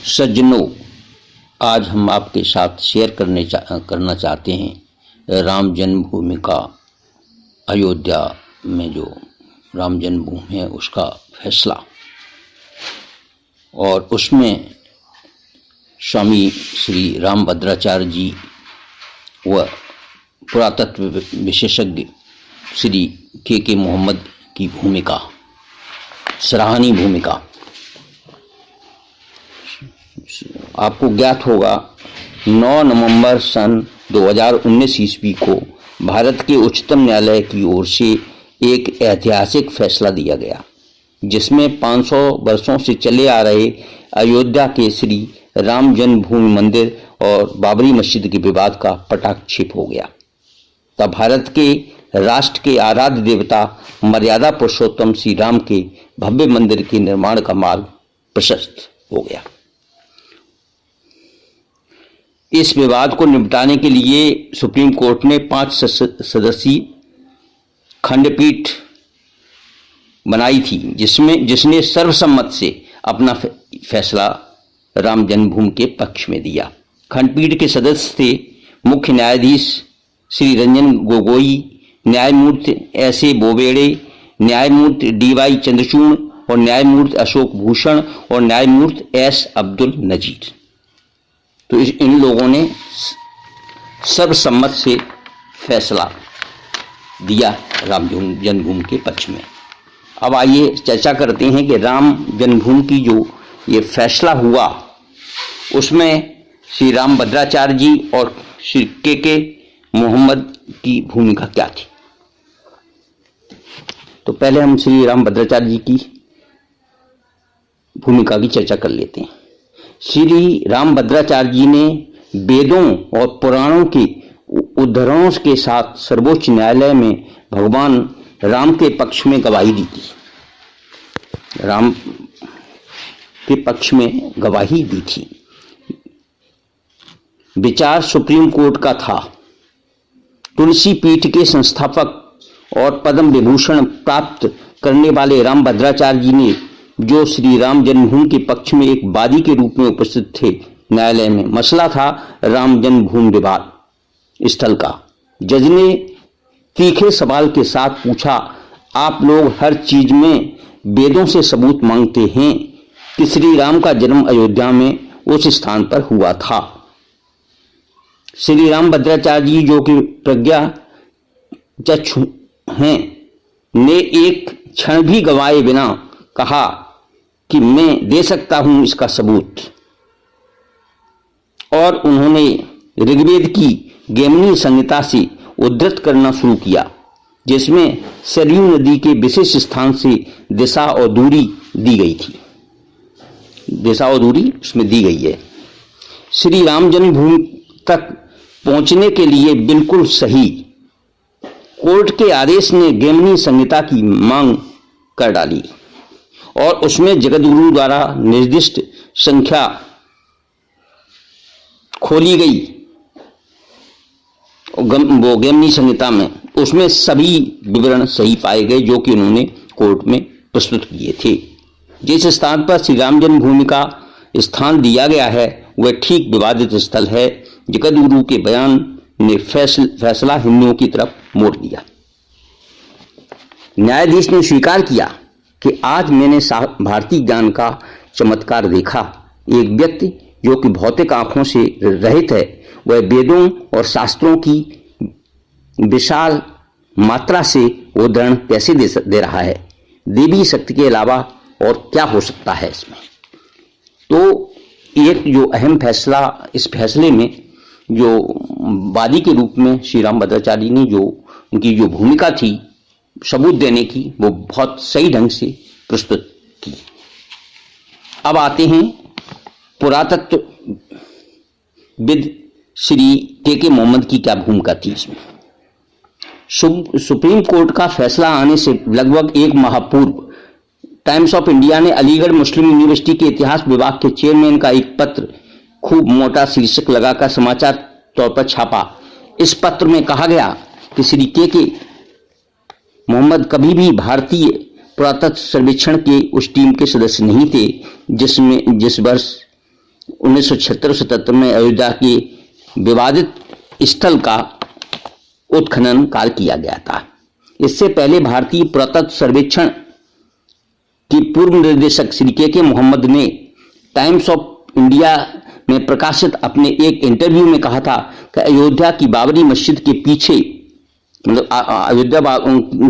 सज्जनों, आज हम आपके साथ शेयर करना चाहते हैं राम जन्मभूमि का, अयोध्या में जो राम जन्मभूमि है उसका फैसला। और उसमें स्वामी श्री रामभद्राचार्य जी व पुरातत्व विशेषज्ञ श्री के मोहम्मद की भूमिका, सराहनीय भूमिका। आपको ज्ञात होगा 9 नवंबर सन 2019 ईस्वी को भारत के उच्चतम न्यायालय की ओर से एक ऐतिहासिक फैसला दिया गया, जिसमें 500 वर्षों से चले आ रहे अयोध्या के श्री राम जन्मभूमि मंदिर और बाबरी मस्जिद के विवाद का पटाक्षेप हो गया। तब भारत के राष्ट्र के आराध्य देवता मर्यादा पुरुषोत्तम श्री राम के भव्य मंदिर के निर्माण का मार्ग प्रशस्त हो गया। इस विवाद को निपटाने के लिए सुप्रीम कोर्ट ने 5 सदस्यीय खंडपीठ बनाई थी, जिसने सर्वसम्मत से अपना फैसला राम जन्मभूमि के पक्ष में दिया। खंडपीठ के सदस्य थे मुख्य न्यायाधीश श्री रंजन गोगोई, न्यायमूर्ति एस.ए. बोबड़े, न्यायमूर्ति डी.वाई. चंद्रचूड़ और न्यायमूर्ति अशोक भूषण और न्यायमूर्ति एस. अब्दुल नजीर। तो इन लोगों ने सर्वसम्मत से फैसला दिया राम जन्मभूमि के पक्ष में। अब आइए चर्चा करते हैं कि राम जन्मभूमि की जो ये फैसला हुआ उसमें श्री रामभद्राचार्य जी और श्री के मोहम्मद की भूमिका क्या थी। तो पहले हम श्री रामभद्राचार्य जी की भूमिका की चर्चा कर लेते हैं। श्री रामभद्राचार्य जी ने वेदों और पुराणों के उद्धरणों के साथ सर्वोच्च न्यायालय में भगवान राम के पक्ष में गवाही दी थी। राम के पक्ष में गवाही दी थी। विचार सुप्रीम कोर्ट का था। तुलसी पीठ के संस्थापक और पद्म विभूषण प्राप्त करने वाले रामभद्राचार्य जी ने, जो श्री राम जन्मभूमि के पक्ष में एक वादी के रूप में उपस्थित थे न्यायालय में, मसला था राम जन्मभूमि विवाद स्थल का। जज ने तीखे सवाल के साथ पूछा, आप लोग हर चीज में वेदों से सबूत मांगते हैं कि श्री राम का जन्म अयोध्या में उस स्थान पर हुआ था। श्री रामभद्राचार्य जी, जो कि प्रज्ञा चक्षु हैं, ने एक क्षण भी गवाए बिना कहा कि मैं दे सकता हूं इसका सबूत। और उन्होंने ऋग्वेद की गेमनी संहिता से उद्धृत करना शुरू किया, जिसमें सरयू नदी के विशेष स्थान से दिशा और दूरी दी गई थी। दिशा और दूरी उसमें दी गई है। श्री राम जन्मभूमि तक पहुंचने के लिए बिल्कुल सही। कोर्ट के आदेश ने गेमनी संहिता की मांग कर डाली और उसमें जगतगुरु द्वारा निर्दिष्ट संख्या खोली गई। वो गेमनी संहिता में उसमें सभी विवरण सही पाए गए जो कि उन्होंने कोर्ट में प्रस्तुत किए थे। जिस स्थान पर श्री राम जन्मभूमि का स्थान दिया गया है वह ठीक विवादित स्थल है। जगतगुरु के बयान ने फैसला हिंदुओं की तरफ मोड़ दिया। न्यायाधीश ने स्वीकार किया कि आज मैंने भारतीय ज्ञान का चमत्कार देखा। एक व्यक्ति जो कि भौतिक आंखों से रहित है, वह वेदों और शास्त्रों की विशाल मात्रा से उद्धरण कैसे दे रहा है। देवी शक्ति के अलावा और क्या हो सकता है इसमें। तो एक जो अहम फैसला, इस फैसले में जो वादी के रूप में श्री रामभद्राचार्य ने जो उनकी जो भूमिका थी सबूत देने की, वो बहुत सही ढंग से प्रस्तुत की। अब आते हैं पुरातत्व विद श्री के मोहम्मद की क्या भूमिका थी इसमें। सुप्रीम कोर्ट का फैसला आने से लगभग एक माह पूर्व टाइम्स ऑफ इंडिया ने अलीगढ़ मुस्लिम यूनिवर्सिटी के इतिहास विभाग के चेयरमैन का एक पत्र खूब मोटा शीर्षक लगाकर समाचार तौर पर छापा। इस पत्र में कहा गया कि श्री के मोहम्मद कभी भी भारतीय पुरातत्व सर्वेक्षण के उस टीम के सदस्य नहीं थे जिस वर्ष 1976-77 में अयोध्या के विवादित स्थल का उत्खनन कार्य किया गया था। इससे पहले भारतीय पुरातत्व सर्वेक्षण के पूर्व निदेशक श्री के मोहम्मद ने टाइम्स ऑफ इंडिया में प्रकाशित अपने एक इंटरव्यू में कहा था कि अयोध्या की बाबरी मस्जिद के पीछे, मतलब अयोध्या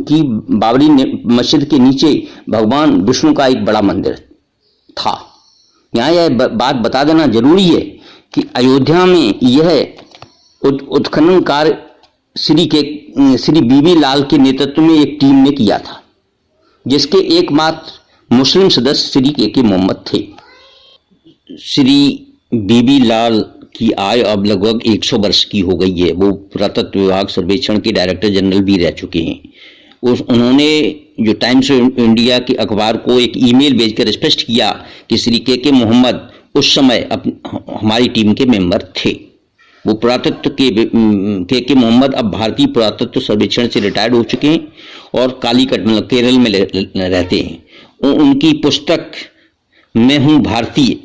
की बाबरी मस्जिद के नीचे भगवान विष्णु का एक बड़ा मंदिर था। यहाँ यह बात बता देना जरूरी है कि अयोध्या में यह उत्खनन कार्य श्री बीबी लाल के नेतृत्व में एक टीम ने किया था, जिसके एकमात्र मुस्लिम सदस्य श्री के मोहम्मद थे। श्री बीबी लाल की आयु अब लगभग 100 वर्ष की हो गई है। वो पुरातत्व विभाग सर्वेक्षण के डायरेक्टर जनरल भी रह चुके हैं। उन्होंने जो टाइम्स ऑफ इंडिया के अखबार को एक ईमेल भेजकर स्पष्ट किया कि श्री के मोहम्मद उस समय हमारी टीम के मेंबर थे। वो पुरातत्व के मोहम्मद अब भारतीय पुरातत्व सर्वेक्षण से रिटायर्ड हो चुके हैं और कालीकट मतलब केरल में रहते हैं। उनकी पुस्तक मैं हूं भारतीय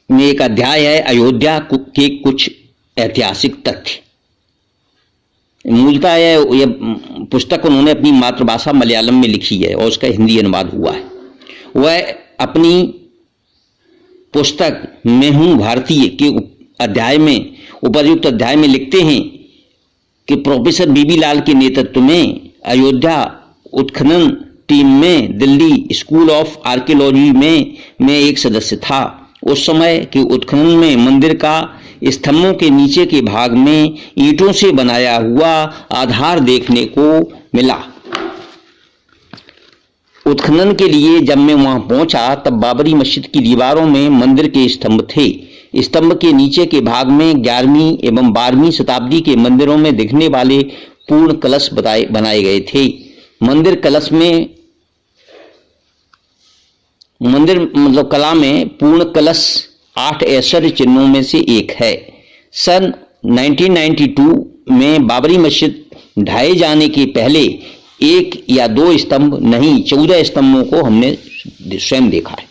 में एक अध्याय है अयोध्या के कुछ ऐतिहासिक तथ्य। मूलतः यह पुस्तक उन्होंने अपनी मातृभाषा मलयालम में लिखी है और उसका हिंदी अनुवाद हुआ है। वह अपनी पुस्तक मैं हूं भारतीय के अध्याय में, उपर्युक्त अध्याय में लिखते हैं कि प्रोफेसर बीबी लाल के नेतृत्व में अयोध्या उत्खनन टीम में दिल्ली स्कूल ऑफ आर्कियोलॉजी में मैं एक सदस्य था। उस समय के उत्खनन में मंदिर का स्तंभों के नीचे के भाग में ईंटों से बनाया हुआ आधार देखने को मिला। उत्खनन के लिए जब मैं वहां पहुंचा तब बाबरी मस्जिद की दीवारों में मंदिर के स्तंभ थे। स्तंभ के नीचे के भाग में 11वीं एवं 12वीं शताब्दी के मंदिरों में दिखने वाले पूर्ण कलश बनाए गए थे। मंदिर कला में पूर्ण कलश 8 ऐश्वर्य चिन्हों में से एक है। सन 1992 में बाबरी मस्जिद ढाए जाने के पहले 1 या 2 स्तंभ नहीं 14 स्तंभों को हमने स्वयं देखा है।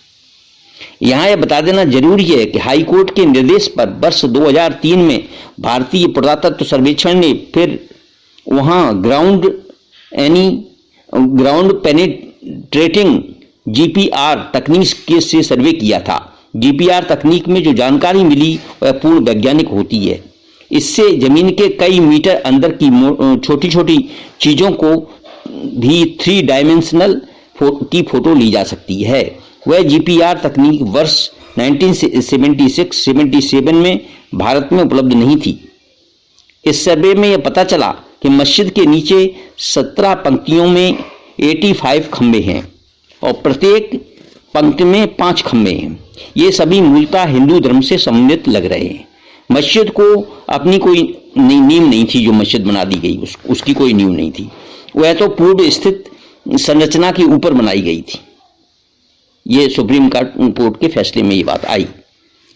यहाँ यह बता देना जरूरी है कि हाई कोर्ट के निर्देश पर वर्ष 2003 में भारतीय पुरातत्व सर्वेक्षण ने फिर वहाँ ग्राउंड पेनिट्रेटिंग GPR तकनीक से सर्वे किया था। GPR तकनीक में जो जानकारी मिली वह पूर्ण वैज्ञानिक होती है। इससे जमीन के कई मीटर अंदर की छोटी छोटी चीजों को भी 3 डायमेंशनल की फोटो ली जा सकती है। वह GPR तकनीक वर्ष 1976-77 में भारत में उपलब्ध नहीं थी। इस सर्वे में यह पता चला कि मस्जिद के नीचे 17 पंक्तियों में 85 खंबे हैं और प्रत्येक पंक्ति में 5 खंबे हैं। ये सभी मूलतः हिंदू धर्म से संबंधित लग रहे हैं। मस्जिद को अपनी कोई नींव नहीं थी, जो मस्जिद बना दी गई उसकी कोई नींव नहीं थी। वह तो पूर्व स्थित संरचना के ऊपर बनाई गई थी। ये सुप्रीम कोर्ट के फैसले में ये बात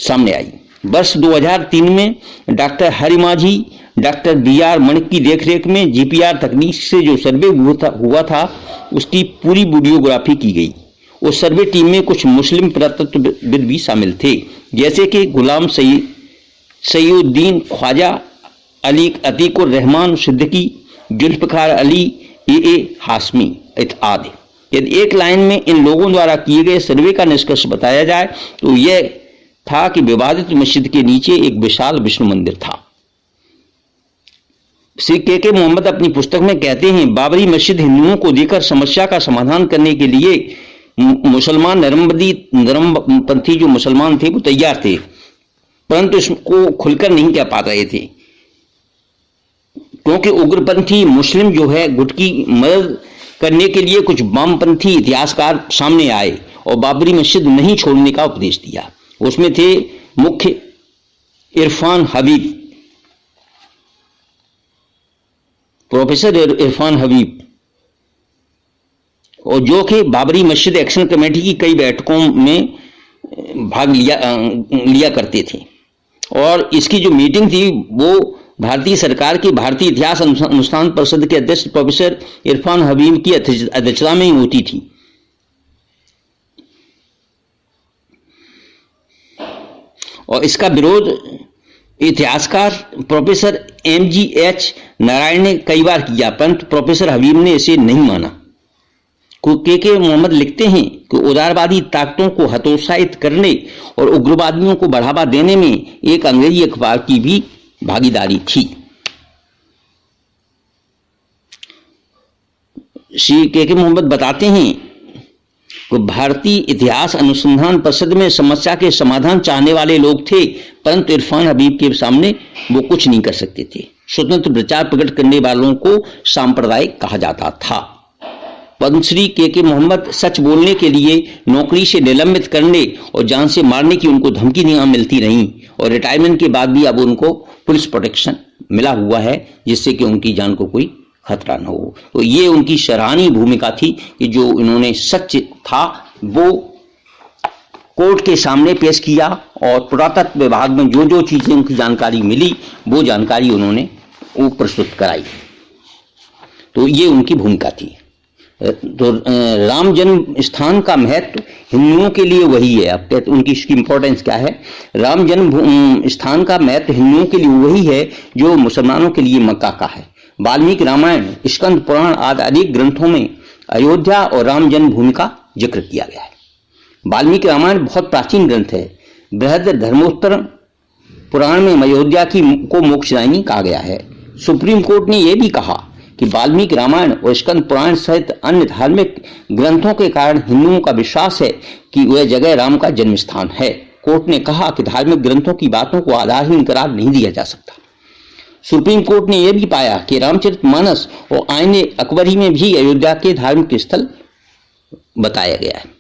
सामने आई। वर्ष 2003 में डॉक्टर हरिमाझी, डॉक्टर BR मणिक की देखरेख में GPR तकनीक से जो सर्वे हुआ था उसकी पूरी वीडियोग्राफी की गई। उस सर्वे टीम में कुछ मुस्लिम पुरातत्वविद भी शामिल थे, जैसे कि गुलाम सईउद्दीन ख्वाजा, अतीकुर रहमान सिद्दीकी, जुल्फकार अली, AA हाशमी इत्यादि। यदि एक लाइन में इन लोगों द्वारा किए गए सर्वे का निष्कर्ष बताया जाए तो यह था कि विवादित मस्जिद के नीचे एक विशाल विष्णु मंदिर था। श्री के मोहम्मद अपनी पुस्तक में कहते हैं, बाबरी मस्जिद हिंदुओं को देकर समस्या का समाधान करने के लिए मुसलमान नरमपंथी जो मुसलमान थे वो तैयार थे, परंतु इसको खुलकर नहीं कह पा रहे थे, क्योंकि उग्रपंथी मुस्लिम जो है गुट की मदद करने के लिए कुछ वामपंथी इतिहासकार सामने आए और बाबरी मस्जिद नहीं छोड़ने का उपदेश दिया। उसमें थे मुख्य इरफान हबीब, प्रोफेसर इरफान हबीब, और जो कि बाबरी मस्जिद एक्शन कमेटी की कई बैठकों में भाग लिया करते थे। और इसकी जो मीटिंग थी वो भारतीय सरकार की भारतीय इतिहास अनुसंधान परिषद के अध्यक्ष प्रोफेसर इरफान हबीब की अध्यक्षता में ही होती थी। और इसका विरोध इतिहासकार प्रोफेसर MGH नारायण ने कई बार किया, परंतु प्रोफेसर हबीब ने इसे नहीं माना। के मोहम्मद लिखते हैं कि उदारवादी ताकतों को हतोत्साहित करने और उग्रवादियों को बढ़ावा देने में एक अंग्रेजी अखबार की भी भागीदारी थी। श्री के मोहम्मद बताते हैं कि भारतीय इतिहास अनुसंधान परिषद में समस्या के समाधान चाहने वाले लोग थे, परंतु इरफान हबीब के सामने वो कुछ नहीं कर सकते थे। स्वतंत्र विचार प्रकट करने वालों को सांप्रदायिक कहा जाता था। पद्मश्री के मोहम्मद सच बोलने के लिए नौकरी से निलंबित करने और जान से मारने की उनको धमकी मिलती रही, और रिटायरमेंट के बाद भी अब उनको पुलिस प्रोटेक्शन मिला हुआ है, जिससे कि उनकी जान को कोई खतरा न हो। तो ये उनकी सराहनीय भूमिका थी कि जो इन्होंने सच था वो कोर्ट के सामने पेश किया, और पुरातत्व विभाग में जो जो चीजें उनकी जानकारी मिली वो जानकारी उन्होंने वो प्रस्तुत कराई। तो ये उनकी भूमिका थी। तो राम जन्म स्थान का महत्व हिंदुओं के लिए वही है। अब कहते उनकी इसकी इंपॉर्टेंस क्या है? राम जन्म स्थान का महत्व हिंदुओं के लिए वही है जो मुसलमानों के लिए मक्का का है। वाल्मीकि रामायण, स्कंद पुराण आदि अनेक ग्रंथों में अयोध्या और राम जन्मभूमि का जिक्र किया गया है। वाल्मीकि रामायण बहुत प्राचीन ग्रंथ है। बृहद धर्मोत्तर पुराण में अयोध्या को मोक्षदायिनी कहा गया है। सुप्रीम कोर्ट ने यह भी कहा कि वाल्मीकि रामायण और स्कंद पुराण सहित अन्य धार्मिक ग्रंथों के कारण हिंदुओं का विश्वास है कि वह जगह राम का जन्म स्थान है। कोर्ट ने कहा कि धार्मिक ग्रंथों की बातों को आधारहीन करार नहीं दिया जा सकता। सुप्रीम कोर्ट ने यह भी पाया कि रामचरितमानस और आईने अकबरी में भी अयोध्या के धार्मिक स्थल बताया गया है।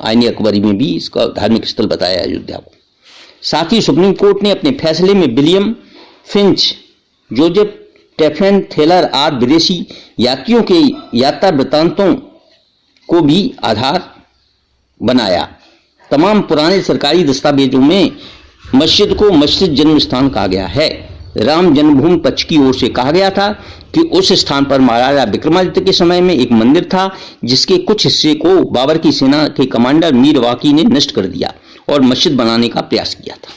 आईने अकबरी में भी इसका धार्मिक स्थल बताया अयोध्या को। साथ ही सुप्रीम कोर्ट ने अपने फैसले में विलियम फिंच, जोसेफ टेफेन थेलर आदि विदेशी यात्रियों के यात्रा वृत्तांतों को भी आधार बनाया। तमाम पुराने सरकारी दस्तावेजों में मस्जिद को मस्जिद जन्म स्थान कहा गया है। राम जन्मभूमि पक्ष की ओर से कहा गया था कि उस स्थान पर महाराजा विक्रमादित्य के समय में एक मंदिर था, जिसके कुछ हिस्से को बाबर की सेना के कमांडर मीर वाकी ने नष्ट कर दिया और मस्जिद बनाने का प्रयास किया था।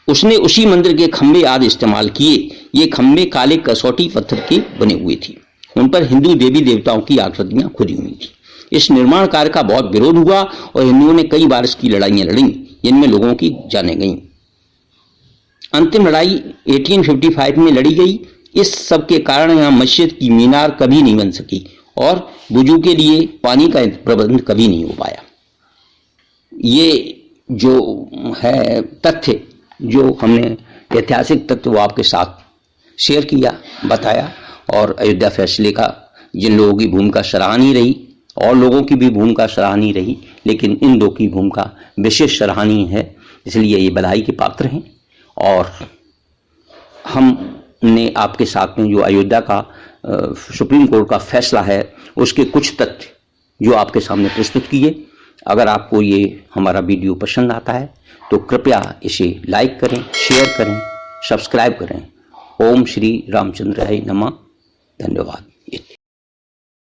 उसने उसी मंदिर के खंभे आदि इस्तेमाल किए। ये खंभे काले कसौटी पत्थर के बने हुए थे। उन पर हिंदू देवी देवताओं की आकृतियां खुदी हुई थी। इस निर्माण कार्य का बहुत विरोध हुआ और हिंदुओं ने कई बार इसकी लड़ाइयां लड़ी, जिनमें लोगों की जानें गईं। अंतिम लड़ाई 1855 में लड़ी गई। इस सब के कारण यहाँ मस्जिद की मीनार कभी नहीं बन सकी और वुजू के लिए पानी का प्रबंध कभी नहीं हो पाया। ये जो है तथ्य, जो हमने ऐतिहासिक तथ्य वो आपके साथ शेयर किया, बताया। और अयोध्या फैसले का जिन लोगों की भूमिका सराहनीय रही और लोगों की भी भूमिका सराहनीय रही, लेकिन इन दो की भूमिका विशेष सराहनीय है, इसलिए ये बधाई के पात्र हैं। और हमने आपके साथ में जो अयोध्या का सुप्रीम कोर्ट का फैसला है उसके कुछ तथ्य जो आपके सामने प्रस्तुत किए। अगर आपको ये हमारा वीडियो पसंद आता है तो कृपया इसे लाइक करें, शेयर करें, सब्सक्राइब करें। ओम श्री रामचंद्राय नमः। धन्यवाद।